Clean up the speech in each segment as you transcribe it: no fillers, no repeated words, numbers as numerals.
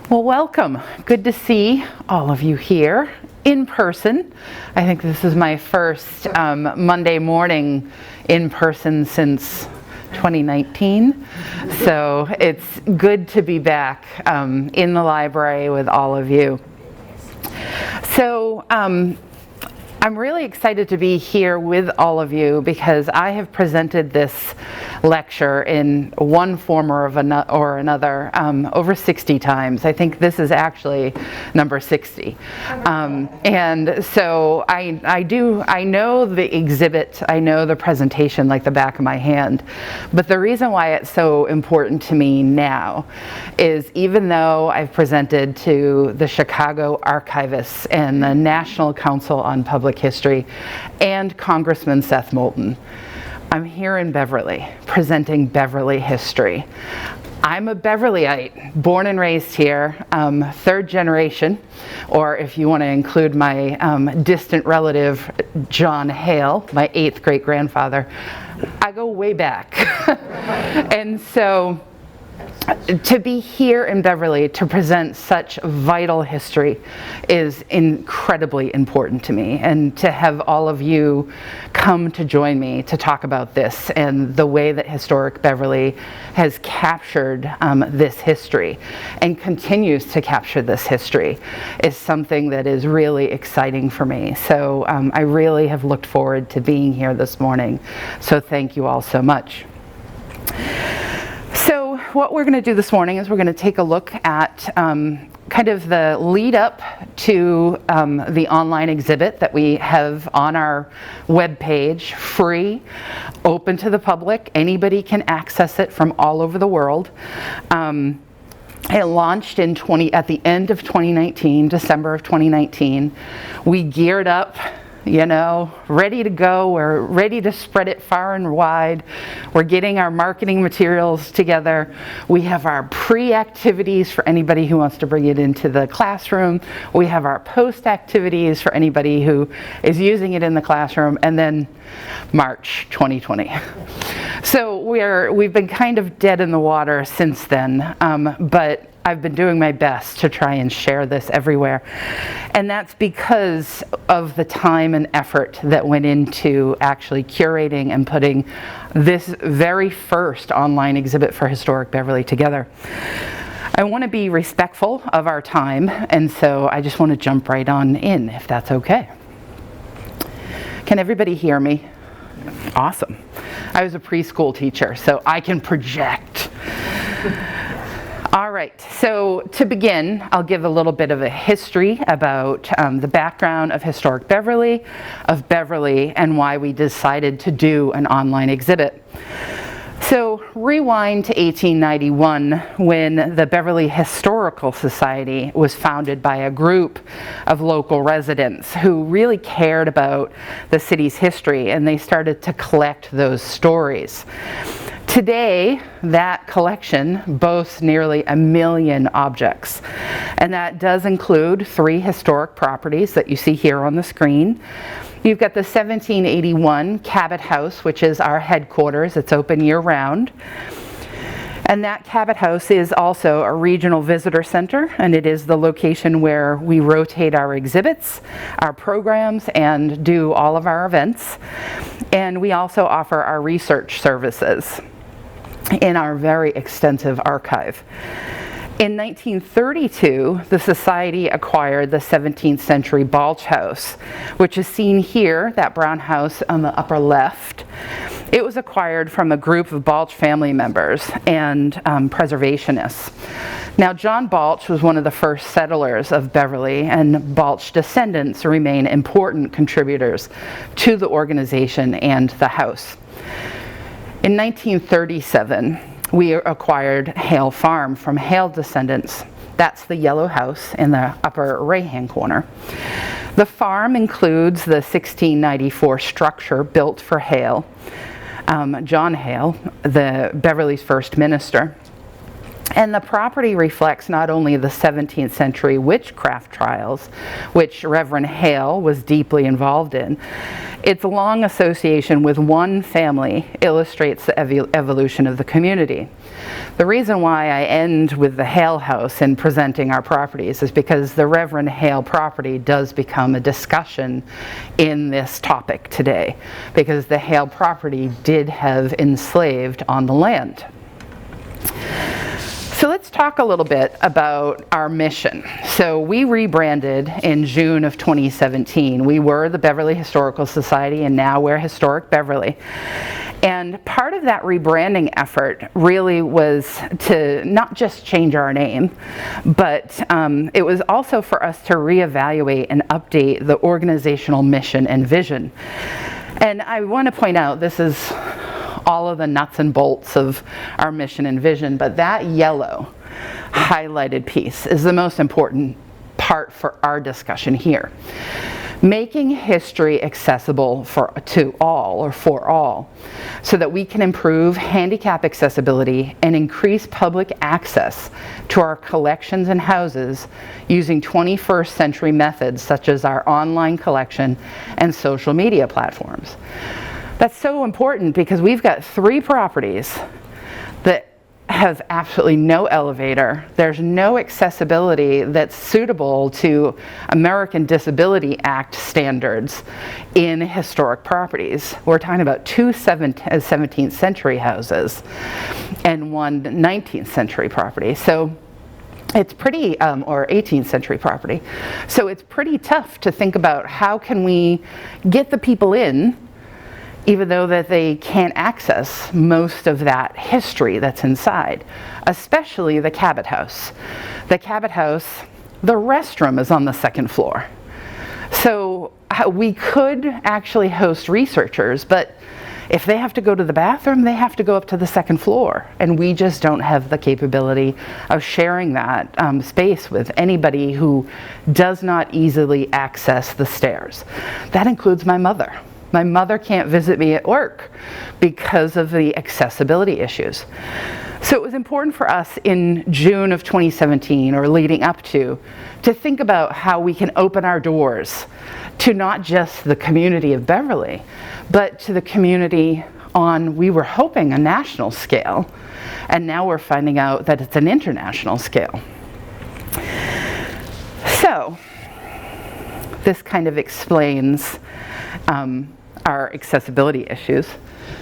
Well, welcome. Good to see all of you here in person. I think this is my first Monday morning in person since 2019. So it's good to be back in the library with all of you. So I'm really excited to be here with all of you because I have presented this lecture in one form or another over 60 times. I think this is actually number 60. And so I know the exhibit, I know the presentation like the back of my hand, but the reason why it's so important to me now is even though I've presented to the Chicago archivists and the National Council on Public History and Congressman Seth Moulton, I'm here in Beverly presenting Beverly history. I'm a Beverlyite, born and raised here, third generation, or if you want to include my distant relative, John Hale, my 8th great-grandfather. I go way back. And so to be here in Beverly to present such vital history is incredibly important to me, and to have all of you come to join me to talk about this and the way that Historic Beverly has captured this history and continues to capture this history is something that is really exciting for me. So I really have looked forward to being here this morning. So thank you all so much. So what we're going to do this morning is we're going to take a look at kind of the lead up to the online exhibit that we have on our webpage, free, open to the public. Anybody can access it from all over the world. It launched at the end of 2019, December of 2019. We geared up, ready to go. We're ready to spread it far and wide. We're getting our marketing materials together. We have our pre-activities for anybody who wants to bring it into the classroom. We have our post-activities for anybody who is using it in the classroom. And then March 2020. So we've been kind of dead in the water since then, but I've been doing my best to try and share this everywhere. And that's because of the time and effort that went into actually curating and putting this very first online exhibit for Historic Beverly together. I want to be respectful of our time, and so I just want to jump right on in, if that's okay. Can everybody hear me? Awesome. I was a preschool teacher, so I can project. All right, so to begin, I'll give a little bit of a history about the background of Historic Beverly, and why we decided to do an online exhibit. So rewind to 1891 when the Beverly Historical Society was founded by a group of local residents who really cared about the city's history, and they started to collect those stories. Today, that collection boasts nearly 1 million objects, and that does include 3 historic properties that you see here on the screen. You've got the 1781 Cabot House, which is our headquarters. It's open year-round. And that Cabot House is also a regional visitor center, and it is the location where we rotate our exhibits, our programs, and do all of our events. And we also offer our research services in our very extensive archive. In 1932, the Society acquired the 17th century Balch House, which is seen here, that brown house on the upper left. It was acquired from a group of Balch family members and preservationists. Now, John Balch was one of the first settlers of Beverly, and Balch descendants remain important contributors to the organization and the house. In 1937, we acquired Hale Farm from Hale descendants. That's the yellow house in the upper right-hand corner. The farm includes the 1694 structure built for Hale, John Hale, the Beverly's first minister. And the property reflects not only the 17th century witchcraft trials, which Reverend Hale was deeply involved in, its long association with one family illustrates the evolution of the community. The reason why I end with the Hale house in presenting our properties is because the Reverend Hale property does become a discussion in this topic today, because the Hale property did have enslaved on the land. So let's talk a little bit about our mission. So we rebranded in June of 2017. We were the Beverly Historical Society, and now we're Historic Beverly. And part of that rebranding effort really was to not just change our name, but it was also for us to reevaluate and update the organizational mission and vision. And I want to point out, this is all of the nuts and bolts of our mission and vision, but that yellow highlighted piece is the most important part for our discussion here. Making history accessible to all, or for all, so that we can improve handicap accessibility and increase public access to our collections and houses using 21st century methods such as our online collection and social media platforms. That's so important because we've got 3 properties that have absolutely no elevator. There's no accessibility that's suitable to American Disability Act standards in historic properties. We're talking about 2 17th century houses and 1 19th century property. So it's pretty, or 18th century property. So it's pretty tough to think about how can we get the people in, even though that they can't access most of that history that's inside, especially the Cabot House. The Cabot House, the restroom is on the 2nd floor. So we could actually host researchers, but if they have to go to the bathroom, they have to go up to the 2nd floor. And we just don't have the capability of sharing that space with anybody who does not easily access the stairs. That includes my mother. My mother can't visit me at work because of the accessibility issues. So it was important for us in June of 2017, or leading up to think about how we can open our doors to not just the community of Beverly, but to the community on, we were hoping, a national scale, and now we're finding out that it's an international scale. So this kind of explains our accessibility issues.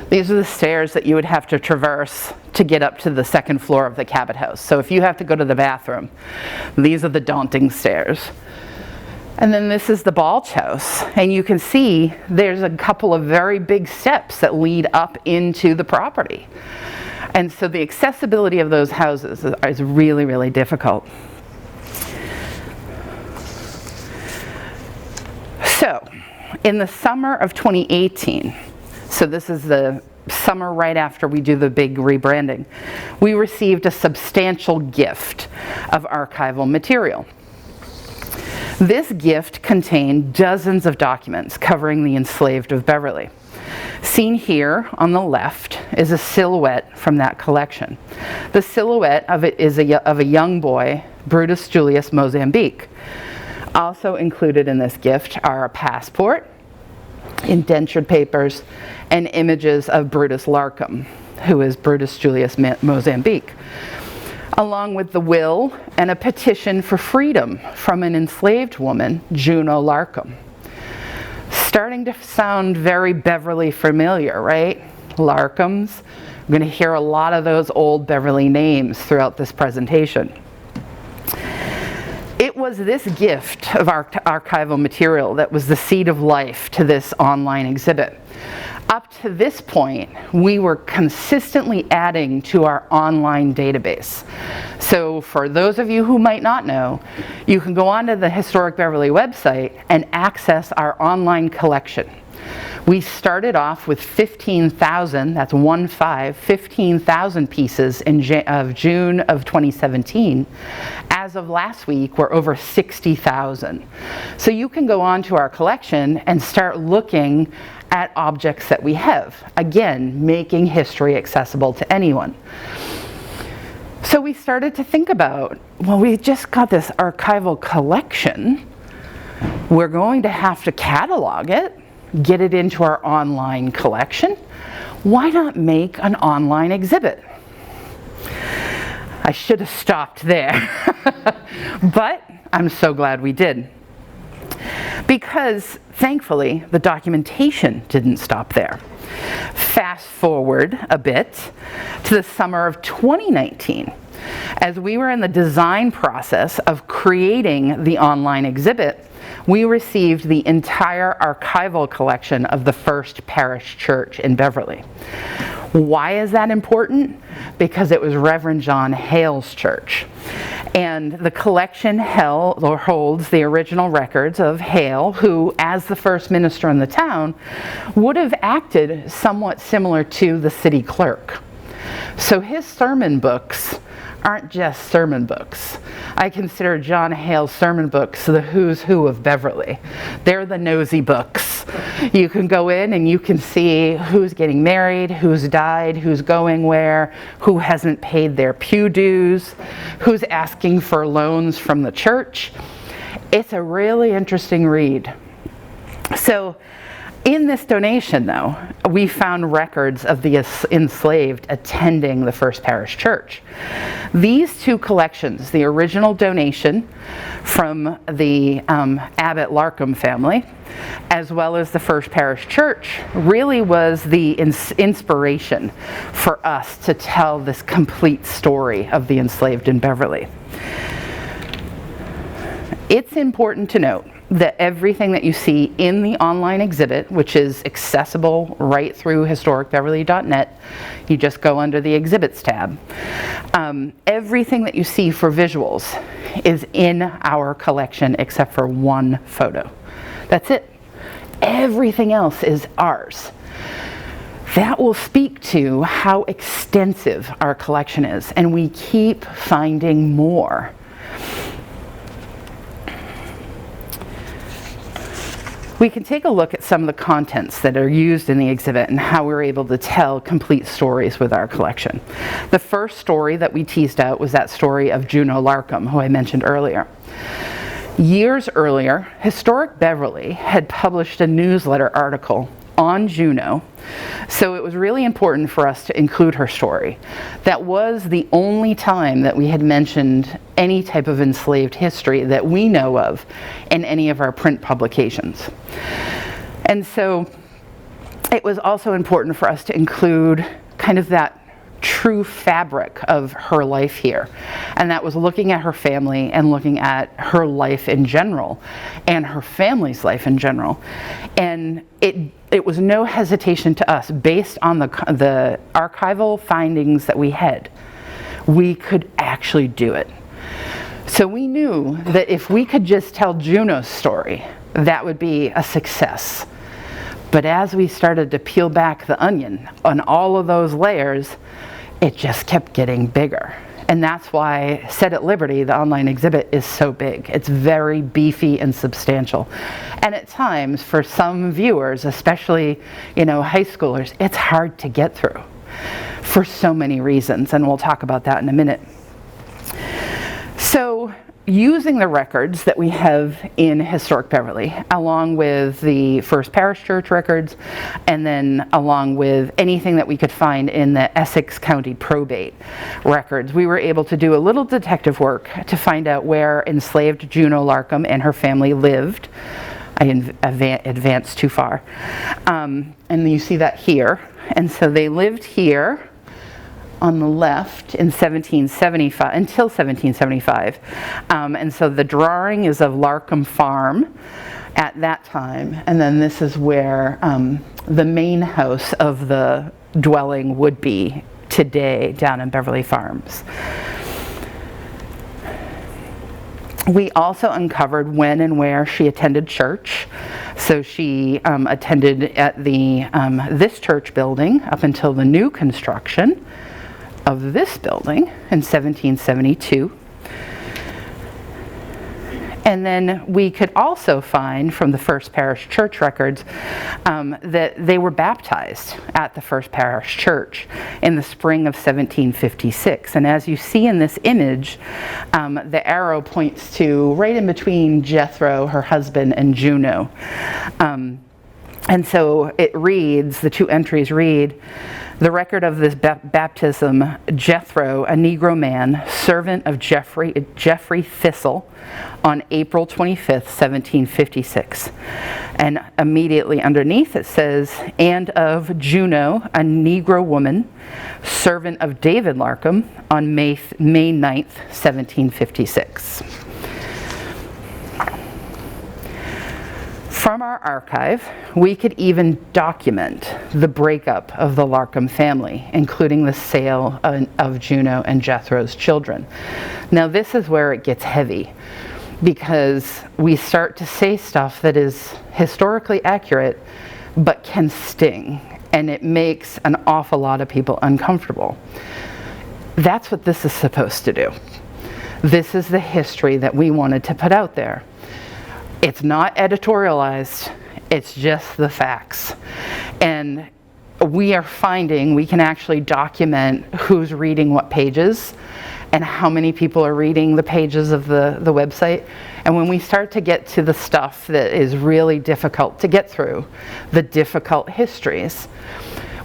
These are the stairs that you would have to traverse to get up to the 2nd floor of the Cabot House. So if you have to go to the bathroom, these are the daunting stairs. And then this is the Balch House, and you can see there's a couple of very big steps that lead up into the property. And so the accessibility of those houses is really, really difficult. So in the summer of 2018, so this is the summer right after we do the big rebranding, we received a substantial gift of archival material. This gift contained dozens of documents covering the enslaved of Beverly. Seen here on the left is a silhouette from that collection. The silhouette of it is of a young boy, Brutus Julius Mozambique. Also included in this gift are a passport, indentured papers, and images of Brutus Larcom, who is Brutus Julius Mozambique, along with the will and a petition for freedom from an enslaved woman, Juno Larcom. Starting to sound very Beverly familiar, right? Larcoms. We're going to hear a lot of those old Beverly names throughout this presentation. It was this gift of archival material that was the seed of life to this online exhibit. Up to this point, we were consistently adding to our online database. So for those of you who might not know, you can go onto the Historic Beverly website and access our online collection. We started off with 15,000, that's 15,000 pieces of June of 2017. As of last week, we're over 60,000. So you can go on to our collection and start looking at objects that we have. Again, making history accessible to anyone. So we started to think about, well, we just got this archival collection. We're going to have to catalog it, get it into our online collection. Why not make an online exhibit? I should have stopped there, but I'm so glad we did. Because thankfully, the documentation didn't stop there. Fast forward a bit to the summer of 2019. As we were in the design process of creating the online exhibit, we received the entire archival collection of the first Parish church in Beverly. Why is that important? Because it was Reverend John Hale's church. And the collection holds the original records of Hale, who, as the first minister in the town, would have acted somewhat similar to the city clerk. So his sermon books aren't just sermon books. I consider John Hale's sermon books the who's who of Beverly. They're the nosy books. You can go in and you can see who's getting married, who's died, who's going where, who hasn't paid their pew dues, who's asking for loans from the church. It's a really interesting read. So in this donation, though, we found records of the enslaved attending the First Parish Church. These two collections, the original donation from the Abbott Larkham family, as well as the First Parish Church, really was the inspiration for us to tell this complete story of the enslaved in Beverly. It's important to note that everything that you see in the online exhibit, which is accessible right through historicbeverly.net, you just go under the exhibits tab. Everything that you see for visuals is in our collection except for one photo. That's it. Everything else is ours. That will speak to how extensive our collection is, and we keep finding more. We can take a look at some of the contents that are used in the exhibit and how we're able to tell complete stories with our collection. The first story that we teased out was that story of Juno Larkham, who I mentioned earlier. Years earlier, Historic Beverly had published a newsletter article on Juno, so it was really important for us to include her story. That was the only time that we had mentioned any type of enslaved history that we know of in any of our print publications. And so it was also important for us to include kind of that true fabric of her life here, and that was looking at her family and looking at her life in general and her family's life in general. And it was no hesitation to us, based on the archival findings that we had, we could actually do it. So we knew that if we could just tell Juno's story, that would be a success. But as we started to peel back the onion on all of those layers, it just kept getting bigger. And that's why Set at Liberty, the online exhibit, is so big. It's very beefy and substantial. And at times, for some viewers, especially, high schoolers, it's hard to get through for so many reasons. And we'll talk about that in a minute. So, using the records that we have in Historic Beverly, along with the First Parish Church records, and then along with anything that we could find in the Essex County probate records, we were able to do a little detective work to find out where enslaved Juno Larkham and her family lived. I advanced too far. And you see that here. And so they lived here on the left in 1775, until 1775. And so the drawing is of Larkham Farm at that time. And then this is where the main house of the dwelling would be today down in Beverly Farms. We also uncovered when and where she attended church. So she attended at the this church building up until the new construction of this building in 1772. And then we could also find from the First Parish Church records that they were baptized at the First Parish Church in the spring of 1756. And as you see in this image, the arrow points to right in between Jethro, her husband, and Juno. And so it reads, the two entries read, the record of this baptism, Jethro, a Negro man, servant of Geoffrey Thistle, on April 25th, 1756. And immediately underneath it says, and of Juno, a Negro woman, servant of David Larkham, on May 9th, 1756. From our archive, we could even document the breakup of the Larkham family, including the sale of Juno and Jethro's children. Now this is where it gets heavy, because we start to say stuff that is historically accurate, but can sting, and it makes an awful lot of people uncomfortable. That's what this is supposed to do. This is the history that we wanted to put out there. It's not editorialized, it's just the facts. And we are finding we can actually document who's reading what pages and how many people are reading the pages of the website. And when we start to get to the stuff that is really difficult to get through, the difficult histories,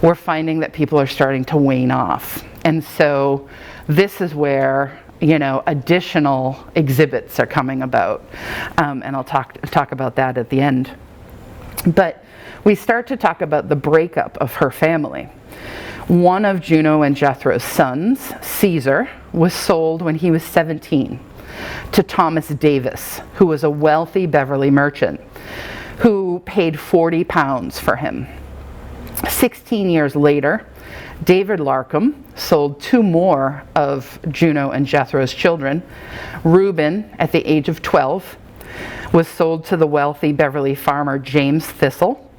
we're finding that people are starting to wane off. And so this is where additional exhibits are coming about, and I'll talk about that at the end. But we start to talk about the breakup of her family. One of Juno and Jethro's sons, Caesar, was sold when he was 17 to Thomas Davis, who was a wealthy Beverly merchant, who paid £40 for him. 16 years later, David Larkham sold two more of Juno and Jethro's children. Reuben, at the age of 12, was sold to the wealthy Beverly farmer James Thistle.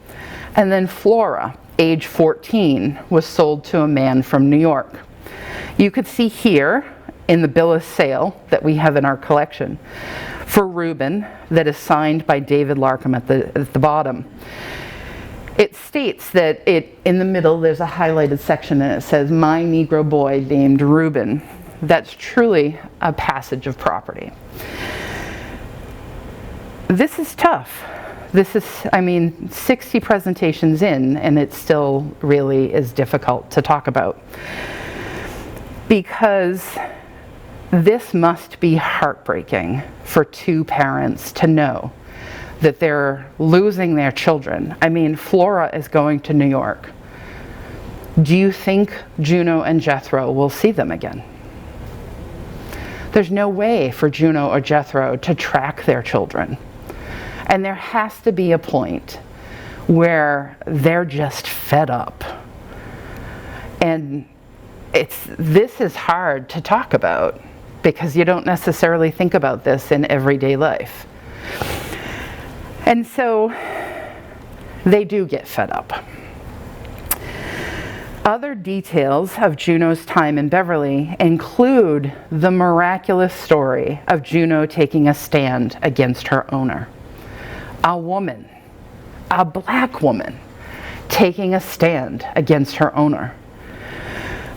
And then Flora, age 14, was sold to a man from New York. You could see here in the bill of sale that we have in our collection for Reuben, that is signed by David Larkham at the bottom. It states that in the middle there's a highlighted section and it says, my Negro boy named Reuben. That's truly a passage of property. This is tough. This is, 60 presentations in, and it still really is difficult to talk about. Because this must be heartbreaking for two parents to know that they're losing their children. Flora is going to New York. Do you think Juno and Jethro will see them again? There's no way for Juno or Jethro to track their children. And there has to be a point where they're just fed up. And this is hard to talk about because you don't necessarily think about this in everyday life. And so they do get fed up. Other details of Juno's time in Beverly include the miraculous story of Juno taking a stand against her owner. A woman, a black woman, taking a stand against her owner.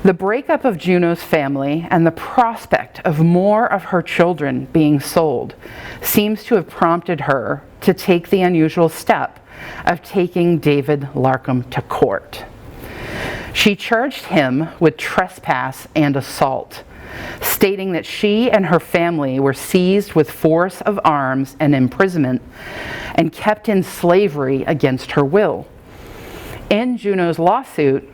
The breakup of Juno's family and the prospect of more of her children being sold seems to have prompted her to take the unusual step of taking David Larkham to court. She charged him with trespass and assault, stating that she and her family were seized with force of arms and imprisonment and kept in slavery against her will. In Juno's lawsuit,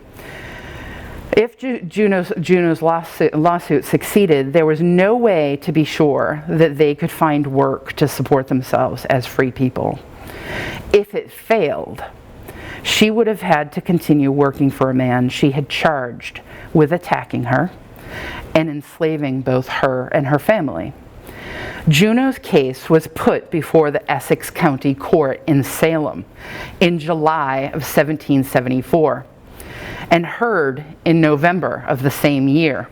if Juno's lawsuit succeeded, there was no way to be sure that they could find work to support themselves as free people. If it failed, she would have had to continue working for a man she had charged with attacking her and enslaving both her and her family. Juno's case was put before the Essex County Court in Salem in July of 1774. And heard in November of the same year.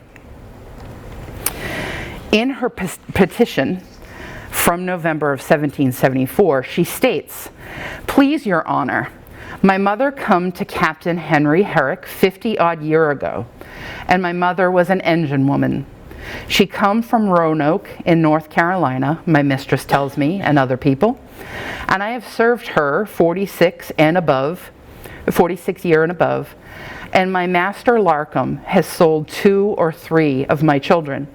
In her petition from November of 1774, she states, "Please, Your Honor, my mother come to Captain Henry Herrick 50-odd year ago, and my mother was an engine woman. She come from Roanoke in North Carolina, my mistress tells me, and other people, and I have served her 46 year and above, and my master Larcom has sold 2 or 3 of my children,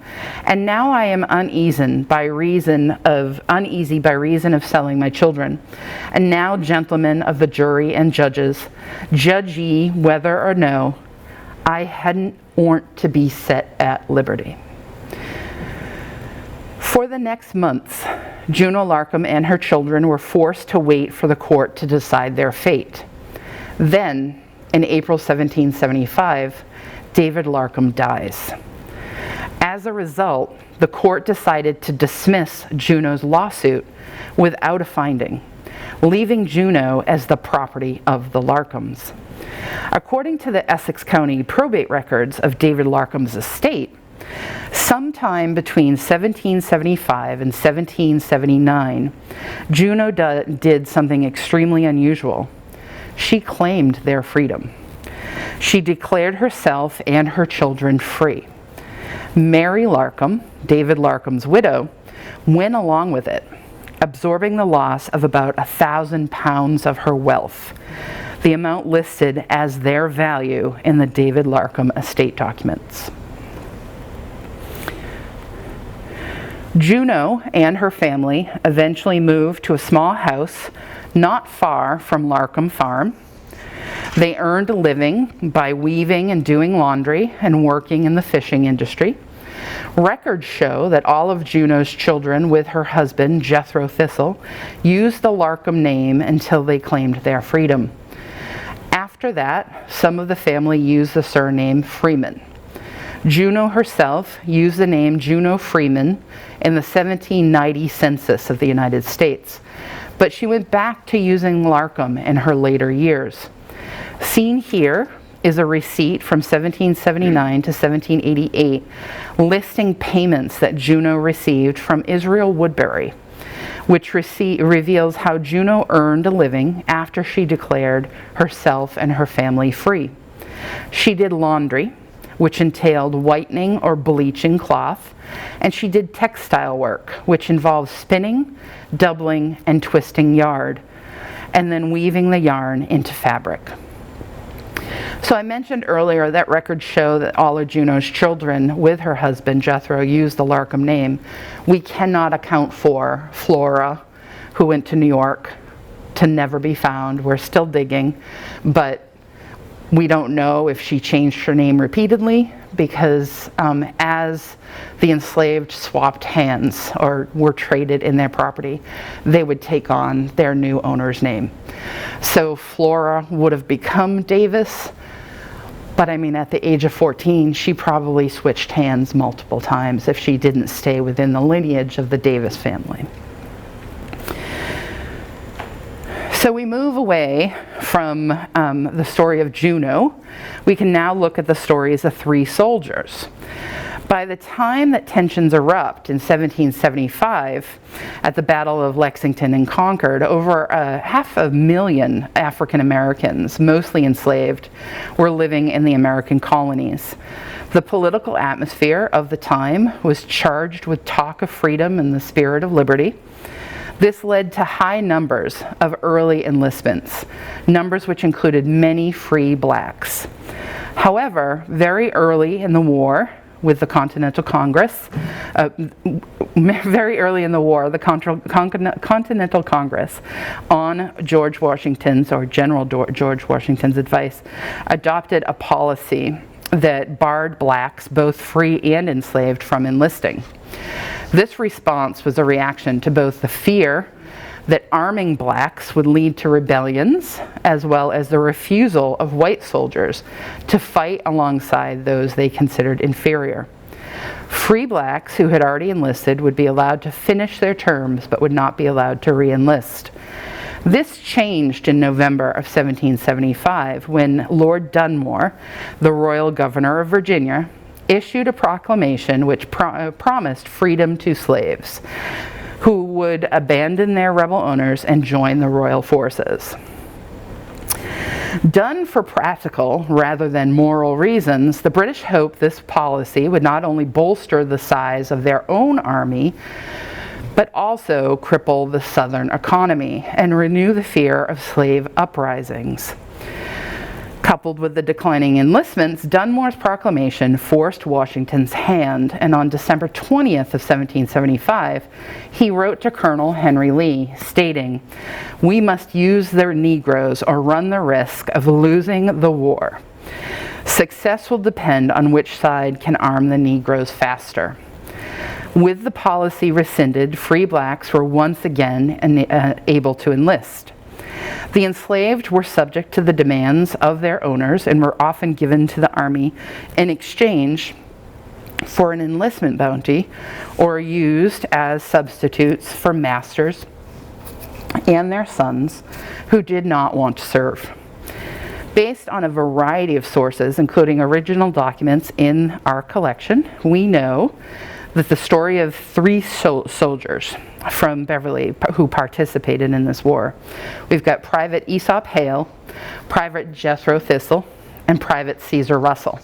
and now I am uneasy by reason of selling my children. And now, gentlemen of the jury and judges, judge ye whether or no I hadn't ornt to be set at liberty." For the next months, Juno Larcom and her children were forced to wait for the court to decide their fate. Then, in April 1775, David Larcom dies. As a result, the court decided to dismiss Juno's lawsuit without a finding, leaving Juno as the property of the Larcoms. According to the Essex County probate records of David Larcom's estate, sometime between 1775 and 1779, Juno did something extremely unusual. She claimed their freedom. She declared herself and her children free. Mary Larcom, David Larcom's widow, went along with it, absorbing the loss of about 1,000 pounds of her wealth, the amount listed as their value in the David Larcom estate documents. Juno and her family eventually moved to a small house not far from Larcom Farm. They earned a living by weaving and doing laundry and working in the fishing industry. Records show that all of Juno's children with her husband, Jethro Thistle, used the Larcom name until they claimed their freedom. After that, some of the family used the surname Freeman. Juno herself used the name Juno Freeman in the 1790 census of the United States, but she went back to using Larcom in her later years. Seen here is a receipt from 1779 to 1788 listing payments that Juno received from Israel Woodbury, which reveals how Juno earned a living after she declared herself and her family free. She did laundry, which entailed whitening or bleaching cloth, and she did textile work, which involved spinning, doubling, and twisting yarn, and then weaving the yarn into fabric. So I mentioned earlier that records show that all of Juno's children with her husband Jethro used the Larcom name. We cannot account for Flora, who went to New York to never be found. We're still digging, but we don't know if she changed her name repeatedly, because as the enslaved swapped hands or were traded in their property, they would take on their new owner's name. So Flora would have become Davis, but I mean, at the age of 14, she probably switched hands multiple times if she didn't stay within the lineage of the Davis family. So we move away from the story of Juno. We can now look at the stories of 3 soldiers. By the time that tensions erupt in 1775 at the Battle of Lexington and Concord, over 500,000 African Americans, mostly enslaved, were living in the American colonies. The political atmosphere of the time was charged with talk of freedom and the spirit of liberty. This led to high numbers of early enlistments, numbers which included many free blacks. However, very early in the war, with the Continental Congress, the Continental Congress, on George Washington's, or General George Washington's advice, adopted a policy that barred blacks, both free and enslaved, from enlisting. This response was a reaction to both the fear that arming blacks would lead to rebellions, as well as the refusal of white soldiers to fight alongside those they considered inferior. Free blacks who had already enlisted would be allowed to finish their terms, but would not be allowed to re-enlist. This changed in November of 1775 when Lord Dunmore, the royal governor of Virginia, issued a proclamation which promised freedom to slaves. who would abandon their rebel owners and join the royal forces. Done for practical rather than moral reasons, the British hoped this policy would not only bolster the size of their own army, but also cripple the Southern economy and renew the fear of slave uprisings. Coupled with the declining enlistments, Dunmore's proclamation forced Washington's hand, and on December 20th of 1775, he wrote to Colonel Henry Lee, stating, "We must use their Negroes or run the risk of losing the war. Success will depend on which side can arm the Negroes faster." With the policy rescinded, free blacks were once again able to enlist. The enslaved were subject to the demands of their owners and were often given to the army in exchange for an enlistment bounty, or used as substitutes for masters and their sons who did not want to serve. Based on a variety of sources, including original documents in our collection, we know that the story of three soldiers from Beverly who participated in this war. We've got Private Aesop Hale, Private Jethro Thistle, and Private Caesar Russell.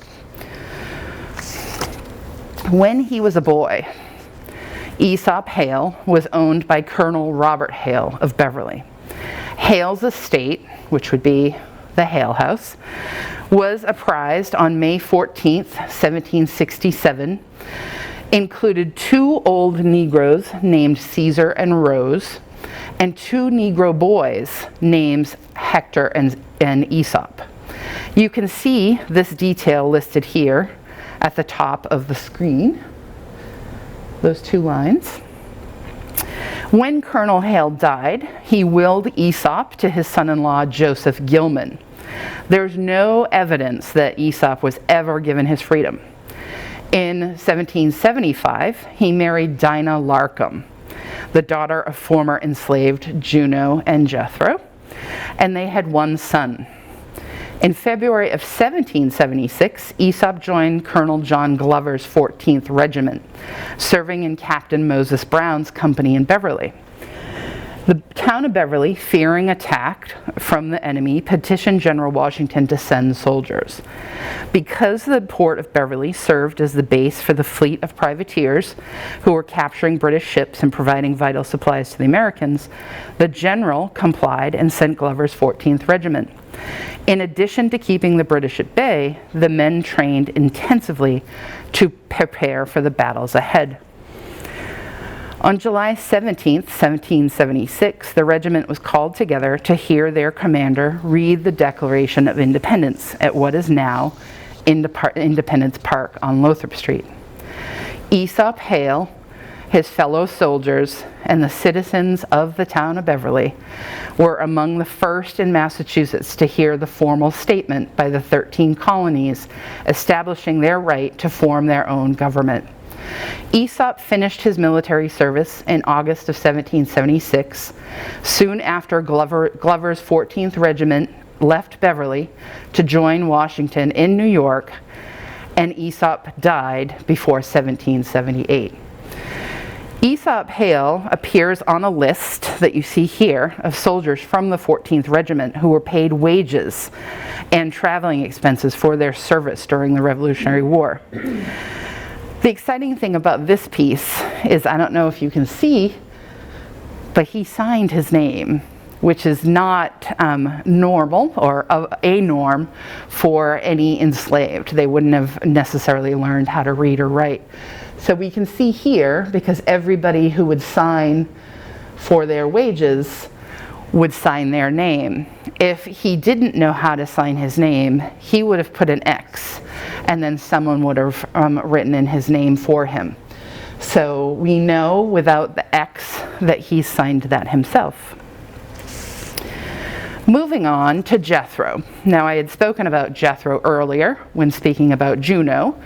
When he was a boy, Aesop Hale was owned by Colonel Robert Hale of Beverly. Hale's estate, which would be the Hale House, was apprised on May 14th, 1767, included 2 old Negroes named Caesar and Rose, and 2 Negro boys named Hector and Aesop. You can see this detail listed here at the top of the screen, those 2 lines. When Colonel Hale died, he willed Aesop to his son-in-law Joseph Gilman. There's no evidence that Aesop was ever given his freedom. In 1775, he married Dinah Larcom, the daughter of former enslaved Juno and Jethro, and they had 1 son. In February of 1776, Aesop joined Colonel John Glover's 14th Regiment, serving in Captain Moses Brown's company in Beverly. The town of Beverly, fearing attack from the enemy, petitioned General Washington to send soldiers. Because the port of Beverly served as the base for the fleet of privateers who were capturing British ships and providing vital supplies to the Americans, the general complied and sent Glover's 14th Regiment. In addition to keeping the British at bay, the men trained intensively to prepare for the battles ahead. On July 17, 1776, the regiment was called together to hear their commander read the Declaration of Independence at what is now Independence Park on Lothrop Street. Aesop Hale, his fellow soldiers, and the citizens of the town of Beverly were among the first in Massachusetts to hear the formal statement by the 13 colonies establishing their right to form their own government. Aesop finished his military service in August of 1776. Soon after, Glover's 14th Regiment left Beverly to join Washington in New York, and Aesop died before 1778. Aesop Hale appears on a list that you see here of soldiers from the 14th Regiment who were paid wages and traveling expenses for their service during the Revolutionary War. The exciting thing about this piece is, I don't know if you can see, but he signed his name, which is not normal or a norm for any enslaved. They wouldn't have necessarily learned how to read or write. So we can see here, because everybody who would sign for their wages would sign their name. If he didn't know how to sign his name, he would have put an X, and then someone would have written in his name for him. So we know without the X that he signed that himself. Moving on to Jethro. Now, I had spoken about Jethro earlier when speaking about Juno,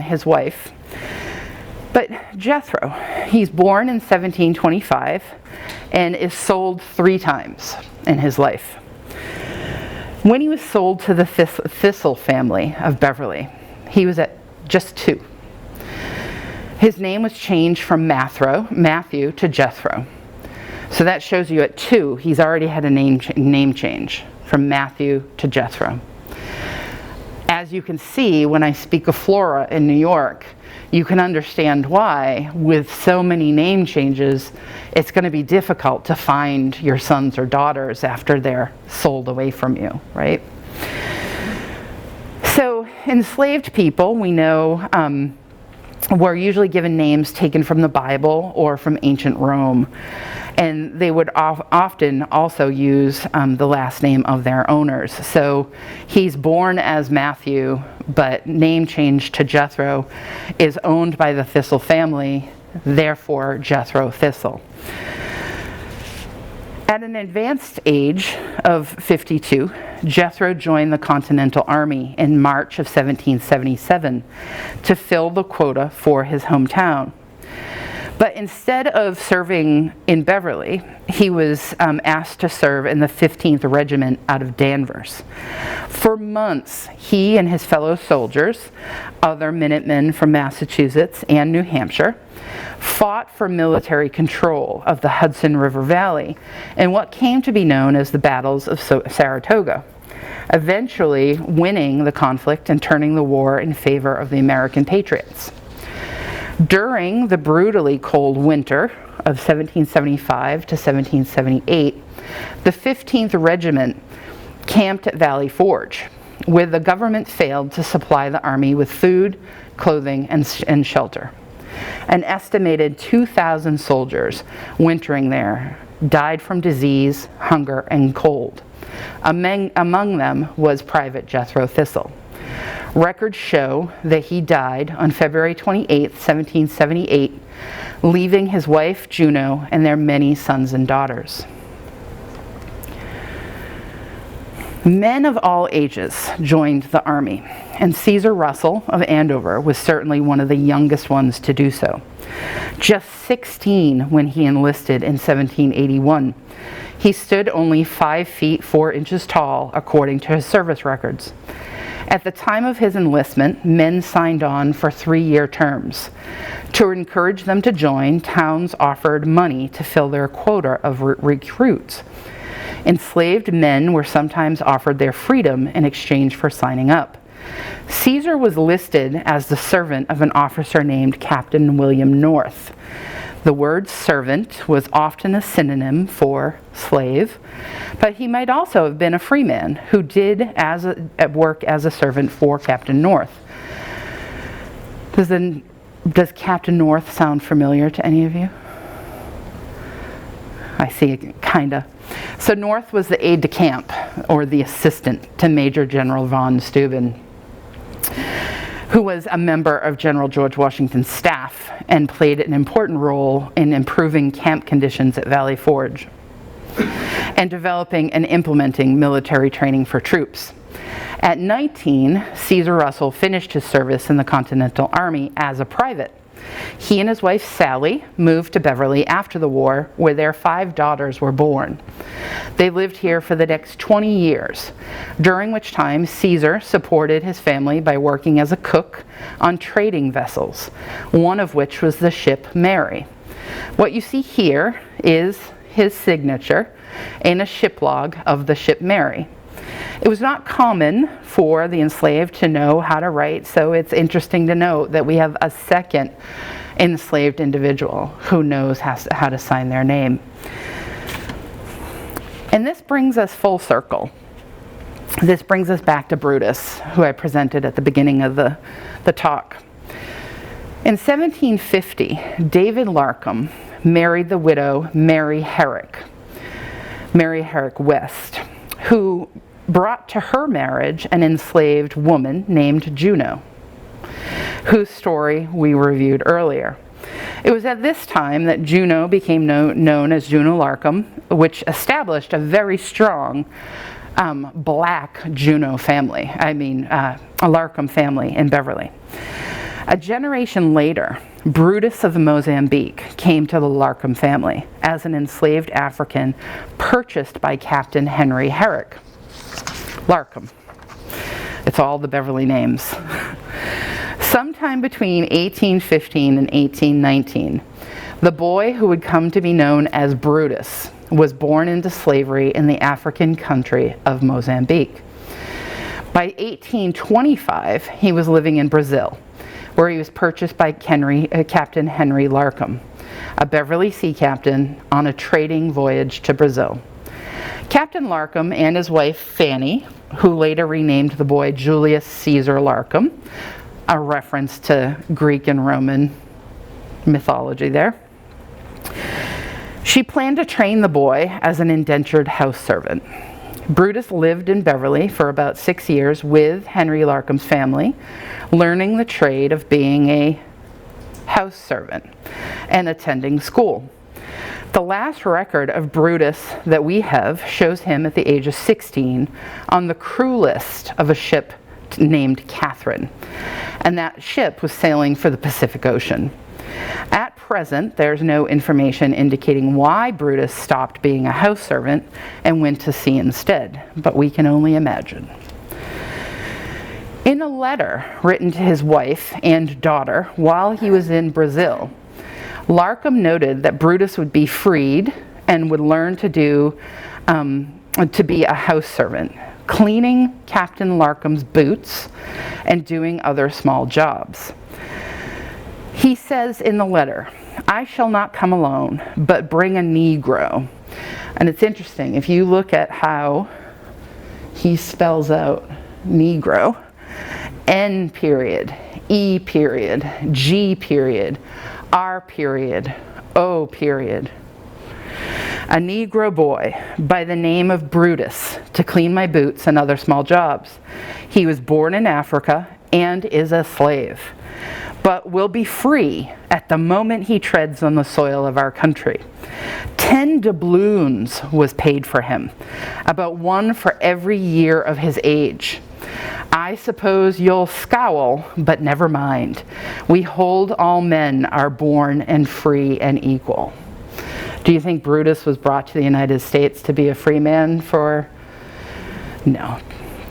his wife. But Jethro, he's born in 1725 and is sold 3 times in his life. When he was sold to the Thistle family of Beverly, he was at just 2. His name was changed from Matthew to Jethro. So that shows you at 2, he's already had a name change from Matthew to Jethro. As you can see, when I speak of Flora in New York, you can understand why, with so many name changes, it's going to be difficult to find your sons or daughters after they're sold away from you, right? So enslaved people, we know, were usually given names taken from the Bible or from ancient Rome. And they would often also use the last name of their owners. So he's born as Matthew, but name changed to Jethro, is owned by the Thistle family, therefore Jethro Thistle. At an advanced age of 52, Jethro joined the Continental Army in March of 1777 to fill the quota for his hometown. But instead of serving in Beverly, he was asked to serve in the 15th Regiment out of Danvers. For months, he and his fellow soldiers, other Minutemen from Massachusetts and New Hampshire, fought for military control of the Hudson River Valley in what came to be known as the Battles of Saratoga, eventually winning the conflict and turning the war in favor of the American patriots. During the brutally cold winter of 1775 to 1778, the 15th Regiment camped at Valley Forge, where the government failed to supply the army with food, clothing, and shelter. An estimated 2,000 soldiers wintering there died from disease, hunger, and cold. Among them was Private Jethro Thistle. Records show that he died on February 28, 1778, leaving his wife Juno and their many sons and daughters. Men of all ages joined the army, and Caesar Russell of Andover was certainly one of the youngest ones to do so. Just 16 when he enlisted in 1781. He stood only 5 feet 4 inches tall, according to his service records. At the time of his enlistment, men signed on for 3-year terms. To encourage them to join, towns offered money to fill their quota of recruits. Enslaved men were sometimes offered their freedom in exchange for signing up. Caesar was listed as the servant of an officer named Captain William North. The word servant was often a synonym for slave, but he might also have been a freeman who did work as a servant for Captain North. Does Captain North sound familiar to any of you? I see it, kinda. So North was the aide-de-camp, or the assistant to Major General von Steuben, who was a member of General George Washington's staff and played an important role in improving camp conditions at Valley Forge and developing and implementing military training for troops. At 19, Caesar Russell finished his service in the Continental Army as a private. He and his wife Sally moved to Beverly after the war, where their 5 daughters were born. They lived here for the next 20 years, during which time Caesar supported his family by working as a cook on trading vessels, one of which was the ship Mary. What you see here is his signature in a ship log of the ship Mary. It was not common for the enslaved to know how to write, so it's interesting to note that we have a second enslaved individual who knows how to sign their name. And this brings us full circle. This brings us back to Brutus, who I presented at the beginning of the talk. In 1750, David Larcom married the widow Mary Herrick West, who brought to her marriage an enslaved woman named Juno, whose story we reviewed earlier. It was at this time that Juno became known as Juno Larcom, which established a very strong black Juno family, a Larcom family in Beverly. A generation later, Brutus of Mozambique came to the Larcom family as an enslaved African purchased by Captain Henry Herrick. Larcom. It's all the Beverly names. Sometime between 1815 and 1819, the boy who would come to be known as Brutus was born into slavery in the African country of Mozambique. By 1825, he was living in Brazil, where he was purchased by Captain Henry Larcom, a Beverly sea captain on a trading voyage to Brazil. Captain Larcom and his wife Fanny, who later renamed the boy Julius Caesar Larcom, a reference to Greek and Roman mythology there. She planned to train the boy as an indentured house servant. Brutus lived in Beverly for about 6 years with Henry Larcom's family, learning the trade of being a house servant and attending school. The last record of Brutus that we have shows him at the age of 16 on the crew list of a ship named Catherine, and that ship was sailing for the Pacific Ocean. At present, there's no information indicating why Brutus stopped being a house servant and went to sea instead, but we can only imagine. In a letter written to his wife and daughter while he was in Brazil, Larcom noted that Brutus would be freed and would learn to be a house servant, cleaning Captain Larcom's boots and doing other small jobs. He says in the letter, "I shall not come alone, but bring a Negro." And it's interesting, if you look at how he spells out Negro, N period, E period, G period, R period, O period. A Negro boy by the name of Brutus to clean my boots and other small jobs. He was born in Africa and is a slave, but will be free at the moment he treads on the soil of our country. 10 doubloons was paid for him, about one for every year of his age. I suppose you'll scowl, but never mind. We hold all men are born and free and equal. Do you think Brutus was brought to the United States to be a free man for? No,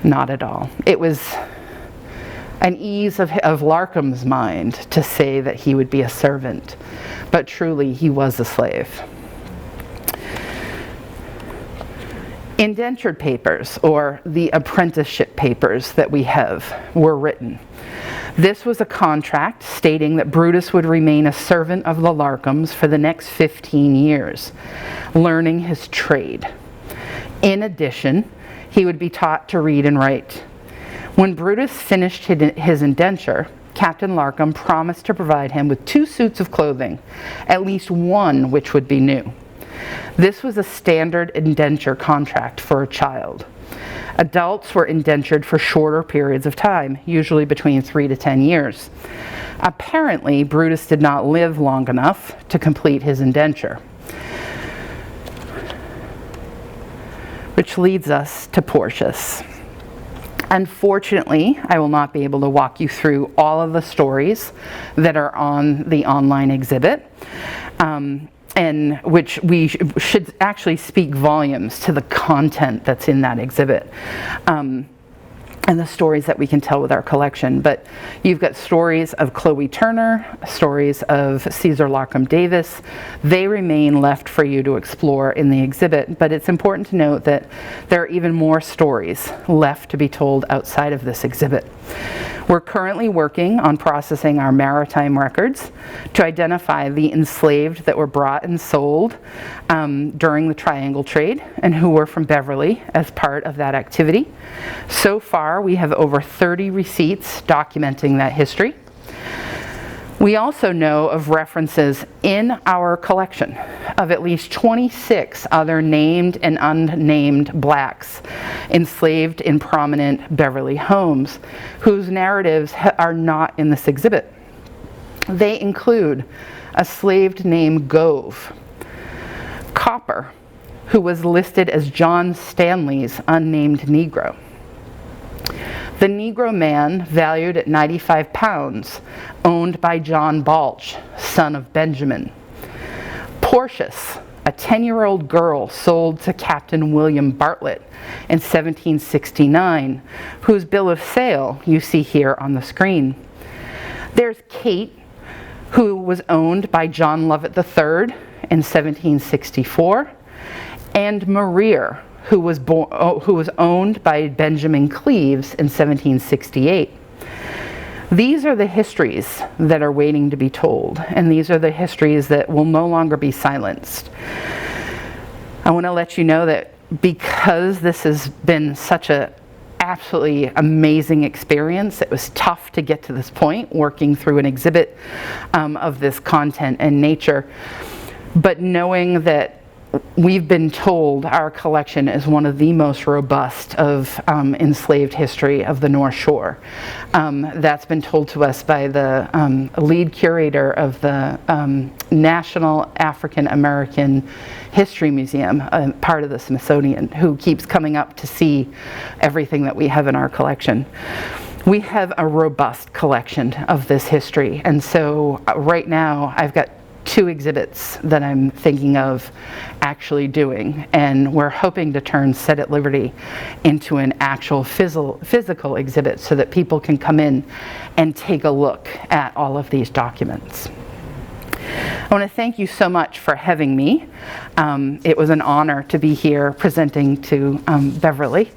not at all. It was an ease of Larcom's mind to say that he would be a servant, but truly he was a slave. Indentured papers, or the apprenticeship papers that we have, were written. This was a contract stating that Brutus would remain a servant of the Larcoms for the next 15 years, learning his trade. In addition, he would be taught to read and write. When Brutus finished his indenture, Captain Larcom promised to provide him with 2 suits of clothing, at least one which would be new. This was a standard indenture contract for a child. Adults were indentured for shorter periods of time, usually between 3 to 10 years. Apparently, Brutus did not live long enough to complete his indenture. Which leads us to Portius. Unfortunately, I will not be able to walk you through all of the stories that are on the online exhibit, and which we should actually speak volumes to the content that's in that exhibit. And the stories that we can tell with our collection. But you've got stories of Chloe Turner, stories of Caesar Larcom Davis. They remain left for you to explore in the exhibit, but it's important to note that there are even more stories left to be told outside of this exhibit. We're currently working on processing our maritime records to identify the enslaved that were brought and sold during the Triangle Trade and who were from Beverly as part of that activity. So far, we have over 30 receipts documenting that history. We also know of references in our collection of at least 26 other named and unnamed blacks enslaved in prominent Beverly homes whose narratives are not in this exhibit. They include a slave named Gove, Copper, who was listed as John Stanley's unnamed Negro, the Negro man valued at 95 pounds, owned by John Balch, son of Benjamin. Portius, a 10-year-old girl sold to Captain William Bartlett in 1769, whose bill of sale you see here on the screen. There's Kate, who was owned by John Lovett III in 1764, and Maria, who was owned by Benjamin Cleves in 1768. These are the histories that are waiting to be told, and these are the histories that will no longer be silenced. I want to let you know that because this has been such a absolutely amazing experience, it was tough to get to this point working through an exhibit of this content and nature, but knowing that we've been told our collection is one of the most robust of enslaved history of the North Shore. That's been told to us by the lead curator of the National African American History Museum, part of the Smithsonian, who keeps coming up to see everything that we have in our collection. We have a robust collection of this history, and so right now I've got 2 exhibits that I'm thinking of actually doing, and we're hoping to turn Set at Liberty into an actual physical exhibit so that people can come in and take a look at all of these documents. I want to thank you so much for having me. It was an honor to be here presenting to Beverly,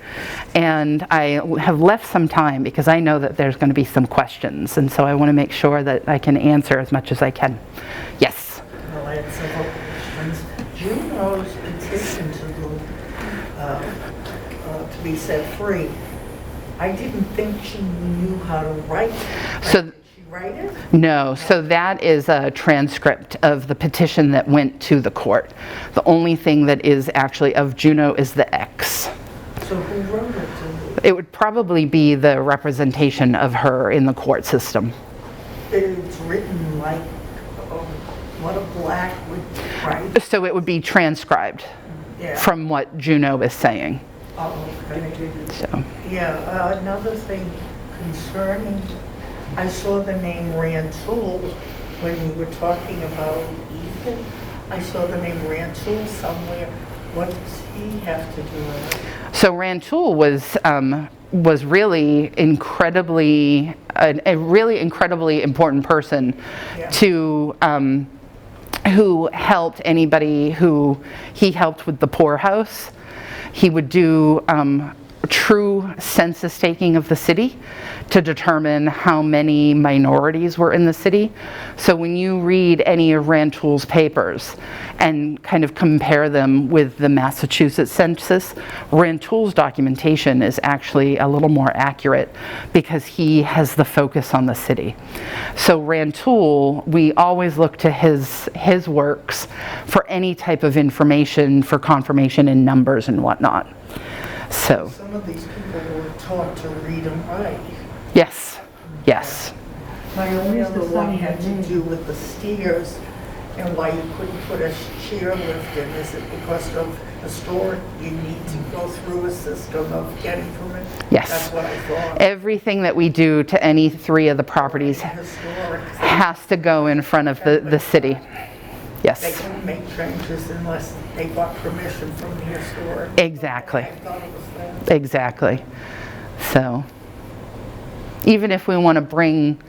and I have left some time because I know that there's going to be some questions, and so I want to make sure that I can answer as much as I can. Yes? Well, I had several questions. Juno's petition to be set free, I didn't think she knew how to write. So, Write it? No, so that is a transcript of the petition that went to the court. The only thing that is actually of Juno is the X. So who wrote it? It would probably be the representation of her in the court system. It's written like what a black would write. So it would be transcribed from what Juno is saying. Oh, okay. So. Yeah, another thing concerning, I saw the name Rantoul when we were talking about Ethan. I saw the name Rantoul somewhere. What does he have to do with it? So Rantoul was really incredibly a really incredibly important person to who helped anybody who he helped with the poorhouse. He would do true census taking of the city to determine how many minorities were in the city. So when you read any of Rantoul's papers and kind of compare them with the Massachusetts census, Rantoul's documentation is actually a little more accurate because he has the focus on the city. So Rantoul, we always look to his works for any type of information, for confirmation in numbers and whatnot. So some of these people were taught to read and write. Yes, yes. My only other one had to do with the stairs and why you couldn't put a chairlift in. Is it because of historic, you need to go through a system of getting from it? Yes. That's what I thought. Everything that we do to any 3 of the properties has to go in front of the city. Yes. They couldn't make changes unless they got permission from the historic. Exactly. I thought it was that. Exactly. So even if we want to bring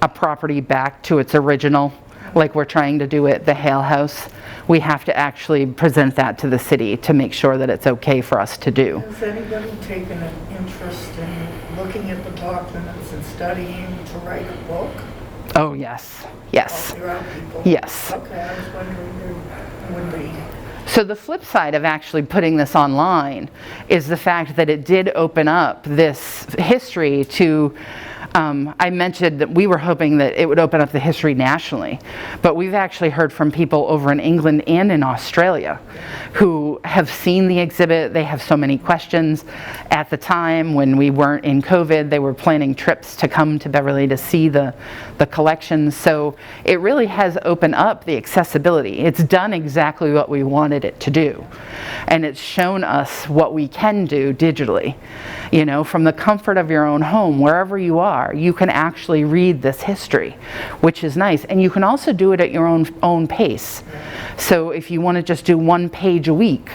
a property back to its original, like we're trying to do at the Hale House, we have to actually present that to the city to make sure that it's okay for us to do. Has anybody taken an interest in looking at the documents and studying to write a book? Oh, yes. Yes. Oh, there are people. Yes. Okay, I was wondering there would be. So the flip side of actually putting this online is the fact that it did open up this history to, I mentioned that we were hoping that it would open up the history nationally, but we've actually heard from people over in England and in Australia who have seen the exhibit. They have so many questions. At the time when we weren't in COVID, they were planning trips to come to Beverly to see the collection. So it really has opened up the accessibility. It's done exactly what we wanted it to do. And it's shown us what we can do digitally. You know, from the comfort of your own home, wherever you are, you can actually read this history, which is nice. And you can also do it at your own pace. So if you want to just do 1 page a week,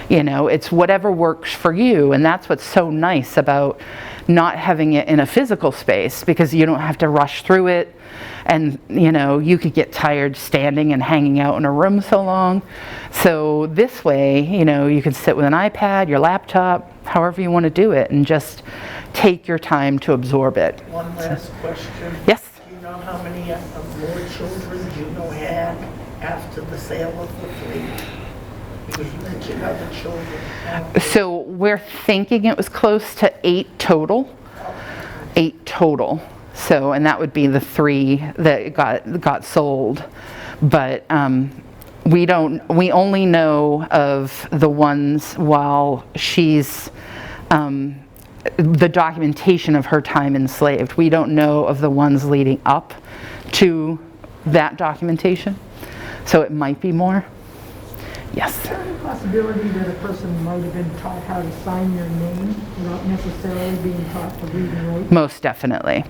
You know, it's whatever works for you, and that's what's so nice about not having it in a physical space, because you don't have to rush through it, and you know, you could get tired standing and hanging out in a room so long. So this way, you know, you can sit with an iPad, your laptop, however you want to do it, and just take your time to absorb it. One last question. Yes? Do you know how many more children do you know had after the sale of the fleet? Because you mentioned other children. So we're thinking it was close to 8 total. 8 total. So, and that would be the 3 that got sold. But we only know of the ones while she's, the documentation of her time enslaved. We don't know of the ones leading up to that documentation. So it might be more. Yes. Is there any possibility that a person might have been taught how to sign their name without necessarily being taught to read and write? Most definitely.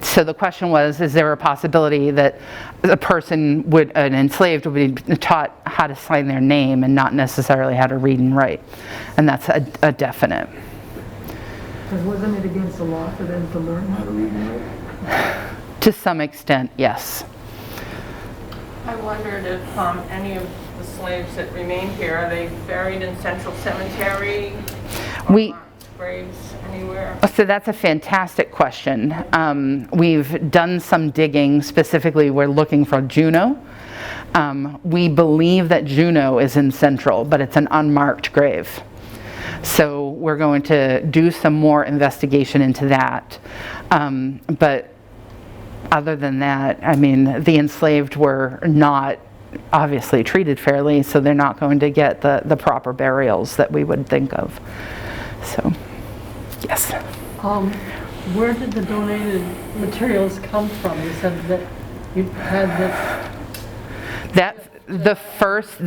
So the question was, is there a possibility that a person an enslaved would be taught how to sign their name and not necessarily how to read and write? And that's a definite. Because wasn't it against the law for them to learn how to read and write? To some extent, yes. I wondered if any of the slaves that remain here, are they buried in Central Cemetery? Or graves anywhere? So that's a fantastic question. We've done some digging. Specifically, we're looking for Juno. We believe that Juno is in Central, but it's an unmarked grave. So we're going to do some more investigation into that. But other than that, I mean, the enslaved were not obviously treated fairly, so they're not going to get the proper burials that we would think of. So, yes. Where did the donated materials come from? You said that you had this. The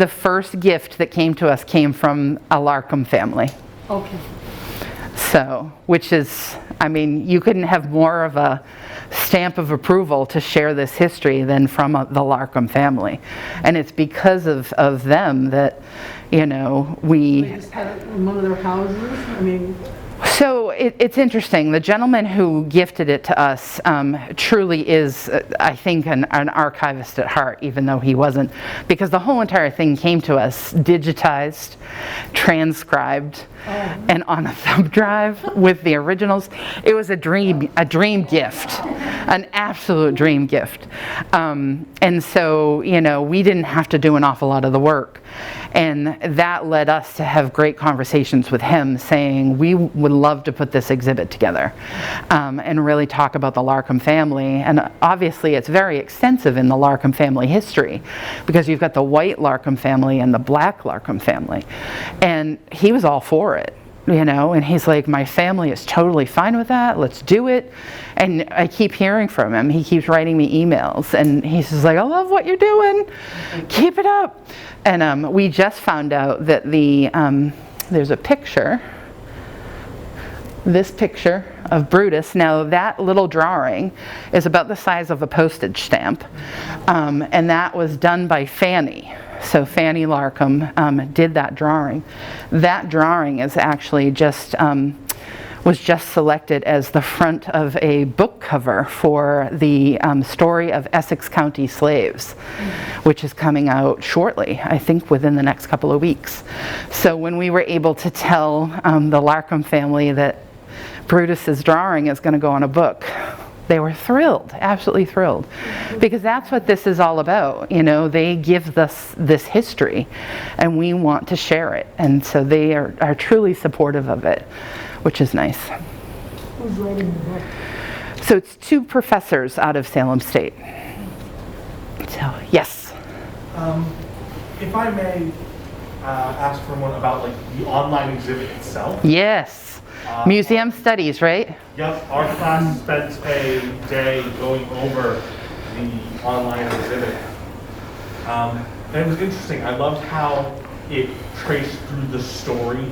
first gift that came to us came from a Larkham family. Okay. So, which is, I mean, you couldn't have more of a stamp of approval to share this history than from the Larkham family. And it's because of them that, you know, They just had it in one of their houses? I mean... So it's interesting. The gentleman who gifted it to us truly is, I think, an archivist at heart, even though he wasn't, because the whole entire thing came to us digitized, transcribed, and on a thumb drive with the originals. It was a dream gift, an absolute dream gift. And so, you know, we didn't have to do an awful lot of the work. And that led us to have great conversations with him, saying we would love to put this exhibit together and really talk about the Larkham family. And obviously it's very extensive in the Larkham family history, because you've got the white Larkham family and the black Larkham family. And he was all for it, you know, and he's like, my family is totally fine with that, let's do it. And I keep hearing from him. He keeps writing me emails, and he's just like, I love what you're doing, keep it up. And we just found out that there's a picture, this picture of Brutus. Now that little drawing is about the size of a postage stamp, and that was done by Fanny. So Fanny Larkham did that drawing. That drawing is actually was just selected as the front of a book cover for the story of Essex County slaves, which is coming out shortly, I think within the next couple of weeks. So when we were able to tell the Larkham family that Brutus's drawing is going to go on a book, they were thrilled, absolutely thrilled, because that's what this is all about. You know, they give us this history and we want to share it, and so they are truly supportive of it, which is nice. Who's writing the book? So it's 2 professors out of Salem State. So, yes. If I may ask for one about like the online exhibit itself. Yes. Museum studies, right? Yep, our class spent a day going over the online exhibit. And it was interesting. I loved how it traced through the story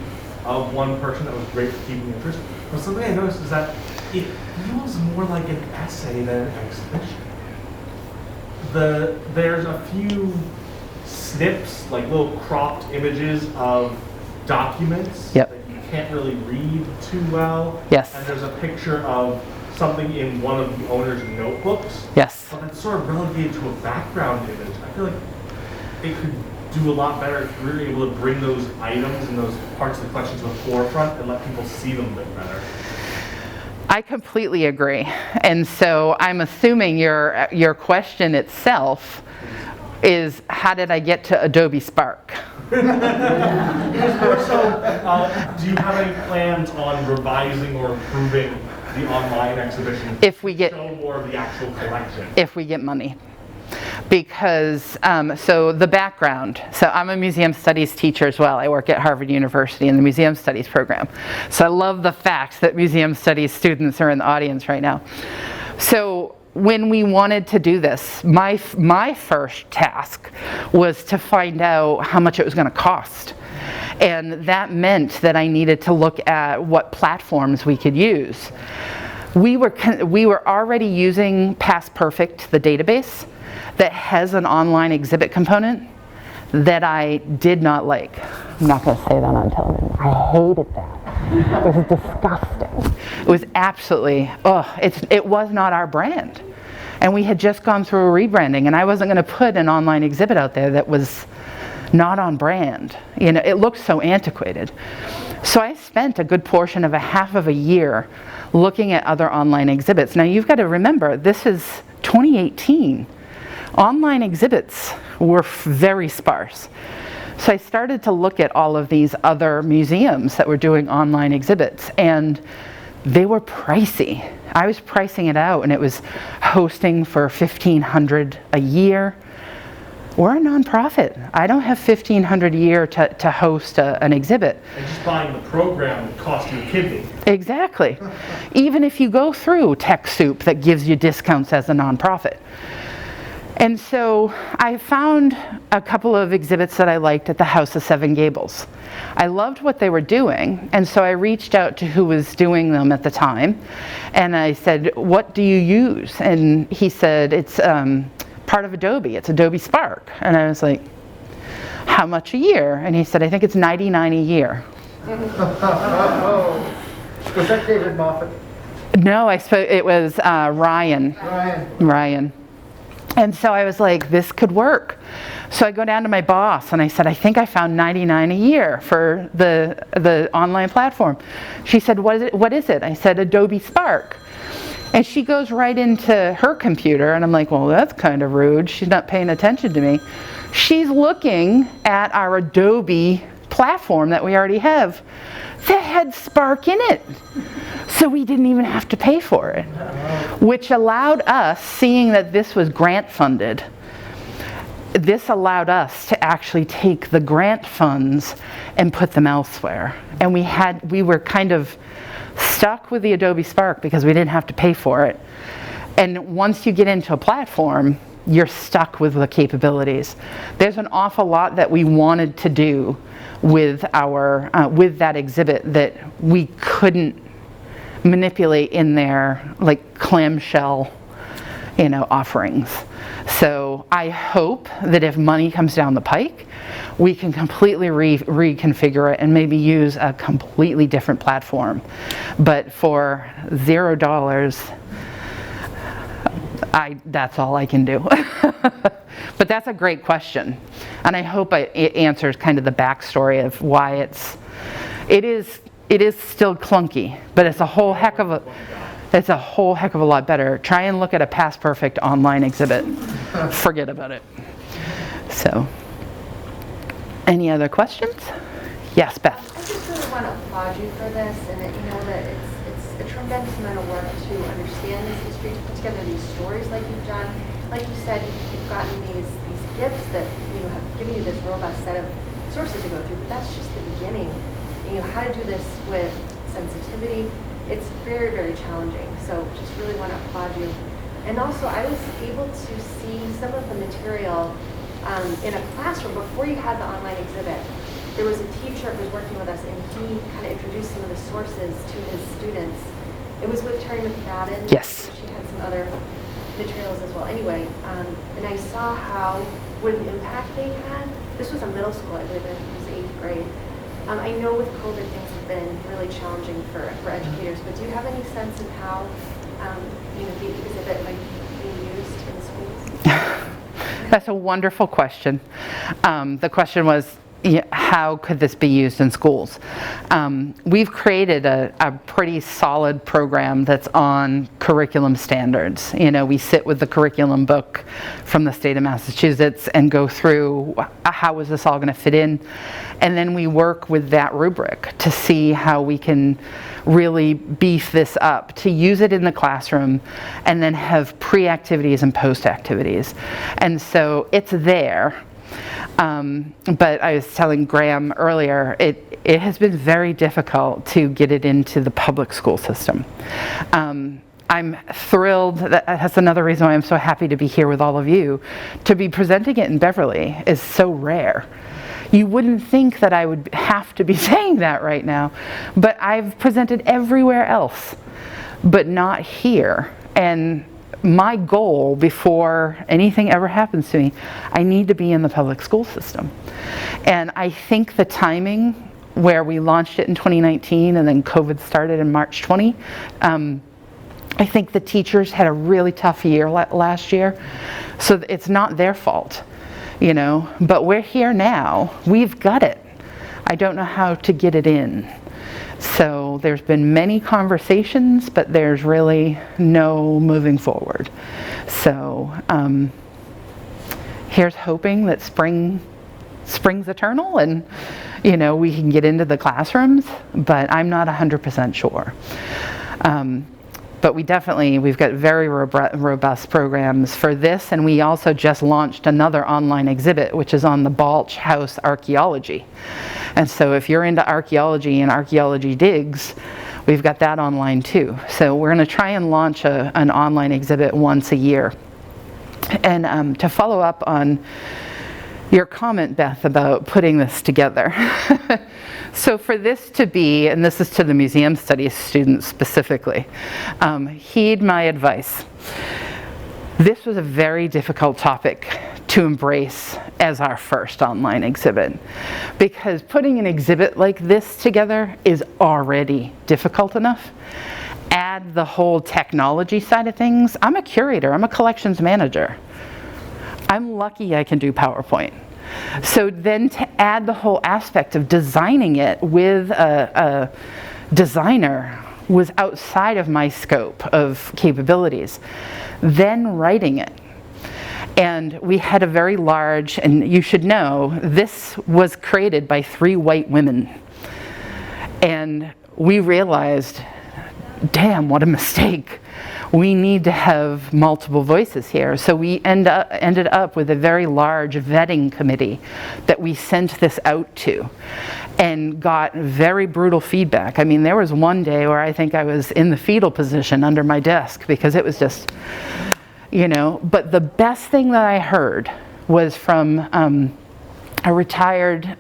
of one person. That was great for keeping interest. But something I noticed is that it feels more like an essay than an exhibition. There's a few snips, like little cropped images of documents Yep. that you can't really read too well. Yes. And there's a picture of something in one of the owner's notebooks. Yes. But it's sort of relegated to a background image. I feel like it could do a lot better if we were able to bring those items and those parts of the collection to the forefront and let people see them a bit better. I completely agree. And so I'm assuming your question itself is, how did I get to Adobe Spark? More so, do you have any plans on revising or improving the online exhibition If we get- to show more of the actual collection? If we get money. Because, so the background, so I'm a museum studies teacher as well. I work at Harvard University in the museum studies program. So I love the fact that museum studies students are in the audience right now. So when we wanted to do this, my first task was to find out how much it was going to cost. And that meant that I needed to look at what platforms we could use. We were already using Past Perfect, the database, that has an online exhibit component that I did not like. I'm not going to say that on television. I hated that. It was disgusting. It was absolutely, it was not our brand. And we had just gone through a rebranding, and I wasn't going to put an online exhibit out there that was not on brand. You know, it looked so antiquated. So I spent a good portion of half of a year looking at other online exhibits. Now you've got to remember, this is 2018. Online exhibits were very sparse. So I started to look at all of these other museums that were doing online exhibits, and they were pricey. I was pricing it out, and it was hosting for $1,500 a year. We're a nonprofit. I don't have $1,500 a year to host an exhibit. And just buying the program would cost you a kidney. Exactly. Even if you go through TechSoup that gives you discounts as a nonprofit. And so I found a couple of exhibits that I liked at the House of Seven Gables. I loved what they were doing, and so I reached out to who was doing them at the time, and I said, what do you use? And he said, it's part of Adobe, it's Adobe Spark. And I was like, how much a year? And he said, I think it's $99 a year. Was that David Moffat? No, it was Ryan. Ryan. And so I was like, this could work. So I go down to my boss and I said, I think I found $99 a year for the online platform. She said, what is it? I said, Adobe Spark. And she goes right into her computer, and I'm like, well, that's kind of rude. She's not paying attention to me. She's looking at our Adobe platform that we already have that had Spark in it. So we didn't even have to pay for it, which allowed us, seeing that this was grant funded, this allowed us to actually take the grant funds and put them elsewhere. And we were kind of stuck with the Adobe Spark because we didn't have to pay for it. And once you get into a platform, you're stuck with the capabilities. There's an awful lot that we wanted to do with with that exhibit that we couldn't manipulate in their like clamshell, offerings. So I hope that if money comes down the pike, we can completely reconfigure it and maybe use a completely different platform. But for $0, that's all I can do. But that's a great question, and I hope it answers kind of the backstory of why it is still clunky, but it's a whole heck of a lot better. Try and look at a Past Perfect online exhibit. Forget about it. So, any other questions? Yes, Beth. I just really want to applaud you for this, and that it's a tremendous amount of work to understand this history, to put together these stories like you've done. Like you said, you've gotten these gifts that have given you this robust set of sources to go through, but that's just the beginning. How to do this with sensitivity, it's very, very challenging. So just really want to applaud you. And also, I was able to see some of the material in a classroom before you had the online exhibit. There was a teacher who was working with us, and he kind of introduced some of the sources to his students. It was with Terry McFadden. Yes. She had some other materials as well. Anyway, and I saw what an impact they had. This was a middle school, I believe, it was 8th grade. I know with COVID things have been really challenging for educators, but do you have any sense of how the exhibit might be used in schools? That's a wonderful question. The question was, how could this be used in schools? We've created a pretty solid program that's on curriculum standards. We sit with the curriculum book from the state of Massachusetts and go through how is this all going to fit in, and then we work with that rubric to see how we can really beef this up, to use it in the classroom and then have pre-activities and post-activities. And so it's there. But I was telling Graham earlier, it has been very difficult to get it into the public school system. I'm thrilled, that's another reason why I'm so happy to be here with all of you. To be presenting it in Beverly is so rare. You wouldn't think that I would have to be saying that right now, but I've presented everywhere else, but not here. And my goal before anything ever happens to me, I need to be in the public school system. And I think the timing where we launched it in 2019 and then COVID started in March 20, I think the teachers had a really tough year last year. So it's not their fault, but we're here now. We've got it. I don't know how to get it in. So there's been many conversations, but there's really no moving forward. So here's hoping that spring's eternal and we can get into the classrooms, but I'm not 100% sure. But we've got very robust programs for this, and we also just launched another online exhibit, which is on the Cabot House archaeology. And so if you're into archaeology and archaeology digs, we've got that online too. So we're going to try and launch an online exhibit once a year. And to follow up on your comment, Beth, about putting this together. So for this to be, and this is to the museum studies students specifically, heed my advice. This was a very difficult topic to embrace as our first online exhibit, because putting an exhibit like this together is already difficult enough. Add the whole technology side of things. I'm a curator, I'm a collections manager. I'm lucky I can do PowerPoint. So then to add the whole aspect of designing it with a designer was outside of my scope of capabilities. Then writing it. And we had a very large, and you should know, this was created by 3 white women. And we realized, damn, what a mistake. We need to have multiple voices here. So we ended up with a very large vetting committee that we sent this out to and got very brutal feedback. I mean, there was one day where I think I was in the fetal position under my desk because it was just, but the best thing that I heard was from a retired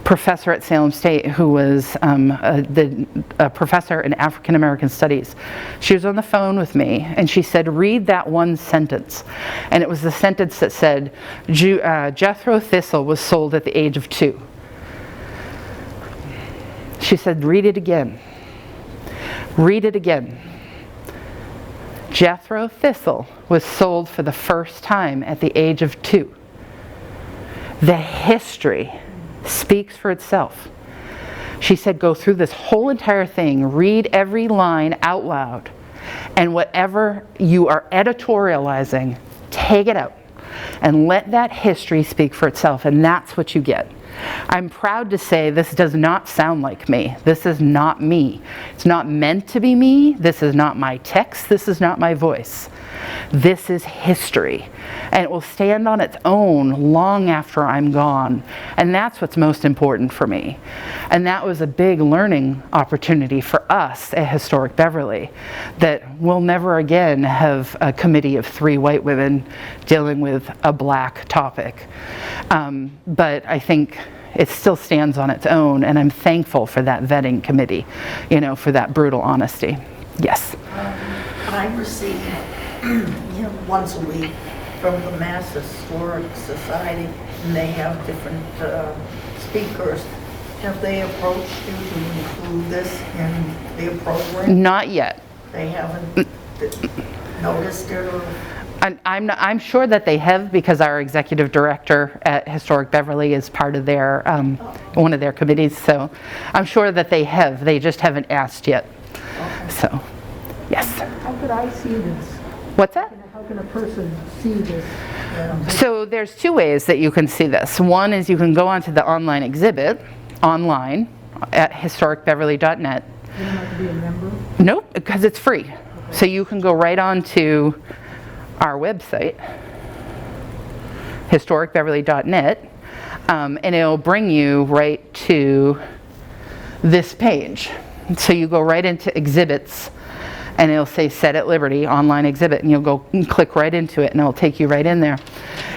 professor at Salem State who was a professor in African American Studies. She was on the phone with me and she said, read that one sentence. And it was the sentence that said, Jethro thistle was sold at the age of 2. She said, read it again. Read it again. Jethro thistle was sold for the first time at the age of 2. The history speaks for itself. She said, go through this whole entire thing, read every line out loud, and whatever you are editorializing, take it out and let that history speak for itself, and that's what you get. I'm proud to say this does not sound like me. This is not me. It's not meant to be me. This is not my text. This is not my voice. This is history, and it will stand on its own long after I'm gone, and that's what's most important for me. And that was a big learning opportunity for us at Historic Beverly, that we'll never again have a committee of 3 white women dealing with a black topic. But I think it still stands on its own, and I'm thankful for that vetting committee, for that brutal honesty. Yes? I receive once a week from the Mass Historic Society, and they have different speakers. Have they approached you to include this in their program? Not yet. They haven't noticed it or? I'm sure that they have, because our executive director at Historic Beverly is part of their, one of their committees, so I'm sure that they have. They just haven't asked yet. So, yes. How could I see this? What's that? How can a person see this? So there's two ways that you can see this. One is you can go onto the online exhibit, online, at historicbeverly.net. You don't have to be a member? Nope, because it's free. So you can go right on to our website, historicbeverly.net, and it'll bring you right to this page. So you go right into exhibits, and it'll say Set at Liberty online exhibit, and you'll go and click right into it, and it'll take you right in there.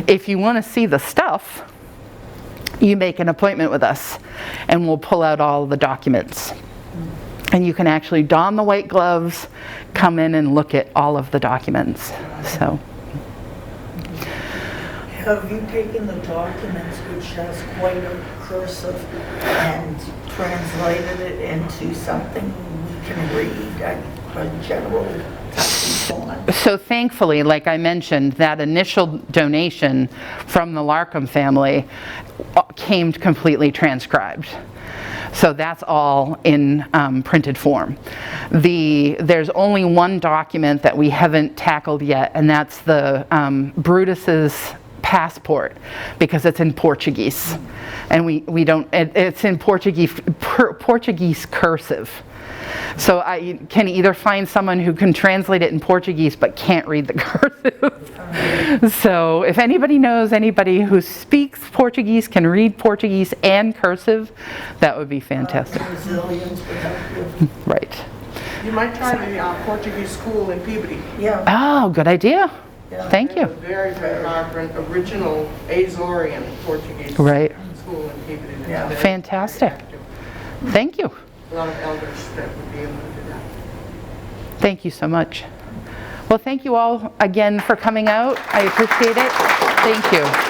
If you want to see the stuff, you make an appointment with us, and we'll pull out all the documents. And you can actually don the white gloves, come in and look at all of the documents. So, Have you taken the documents, which has quite a cursive, and translated it into something we can read, a general typing font? so thankfully, like I mentioned, that initial donation from the Larkham family came completely transcribed. So that's all in printed form. There's only one document that we haven't tackled yet, and that's the Brutus's passport, because it's in Portuguese, and we don't. It's in Portuguese cursive. So I can either find someone who can translate it in Portuguese but can't read the cursive. So if anybody knows anybody who speaks Portuguese, can read Portuguese and cursive, that would be fantastic. Brazilians would help you. Right. You might try the Portuguese school in Peabody. Yeah. Oh, good idea. Yeah. Thank They have you. a very, very vibrant, original Azorean Portuguese Right. school in Peabody. that's Yeah. very Fantastic. active. Thank you. A lot of elders that would be able to do that. Thank you so much. Well, thank you all again for coming out. I appreciate it. Thank you.